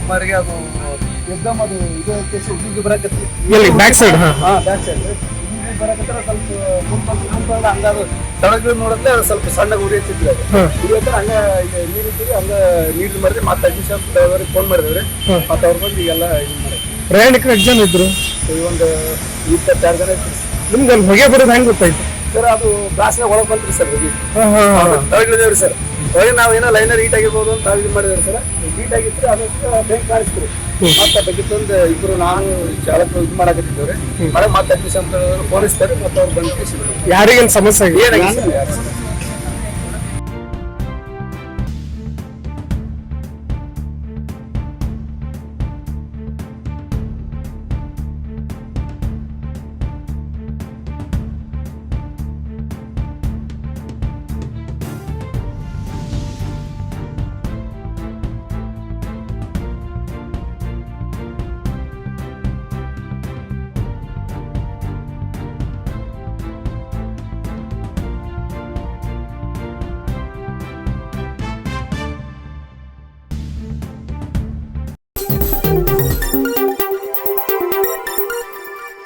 ಸುಮಾರಿಗೆ ಅದು ಎಕ್ದಮ್ ಅದು ಇದು ಕೇಸ್ ಉದ್ದಿಗೆ ಬರಕತ್ತಿ ಎಲ್ಲಿ ಬ್ಯಾಕ್ ಸೈಡ್? ಬ್ಯಾಕ್ ಸೈಡ್ ಉದ್ದಿಗೆ ಬರಕತ್ತರ ಸ್ವಲ್ಪ ಹಂಗಾದ ತಳಗಳು ನೋಡಿದ್ರೆ ಅದು ಸ್ವಲ್ಪ ಸಣ್ಣ ಉರಿ ಹಚ್ಚಿದ್ರಿ ಅದು ಉರಿ ಹತ್ರ ಹಂಗ ನೀರು ಇಟ್ಟಿರಿ ಹಂಗ ನೀರು ಮಾಡಿದ್ರೆ ಮತ್ತೆ ಅಗ್ನಿಶಾಮಕ ಫೋನ್ ಮಾಡಿದವ್ರಿ ಮತ್ತೆ ಅವ್ರ ಬಂದು ಈಗೆಲ್ಲ ಇದು ಮಾಡಿ. ಪ್ರಯಾಣಿಕರು ಎಷ್ಟು ಜನ ಇದ್ರು? ಒಂದು 22 ಜನ ಇತ್ತು. ನಿಮ್ಗೆ ಅಲ್ಲಿ ಹೊಗೆ ಬರೋದು ಹೆಂಗ್ ಗೊತ್ತಾಯ್ತು ಸರ್? ಅದು ಗ್ಲಾಸ್ನಾಗ ಒಳಗೆ ಬಂತ್ರಿ ಸರ್ ಹೋಗಿ ತಳಗಿಳಿದೇವ್ರಿ ಸರ್. ಒಳಗೆ ನಾವು ಏನೋ ಲೈನರ್ ಹೀಟ್ ಆಗಿರ್ಬೋದು ಅಂತ ಇದು ಮಾಡಿದ್ರಿ ಸರ್. ಹೀಟ್ ಆಗಿತ್ತು ಅದಕ್ಕೆ ಬೆಂಕಿ ಕಾಣಿಸ್ತೀರಿ. ಮತ್ತೆ ಬೇಕಿತ್ತೊಂದು ಇಬ್ರು ನಾನು ಚಾಲಕ ಇದು ಮಾಡಕತ್ತಿದ್ದೇವ್ರಿ. ಮತ್ತೆ ಅಗ್ನಿಶಾಮಕ ಫೋನ್ ಇಸ್ತಾರೆ ಮತ್ತೆ ಅವ್ರು ಬಂದು ಯಾರಿಗೇನು ಸಮಸ್ಯೆ ಆಗಿದೆ? ಏನಾಗಿಲ್ಲ.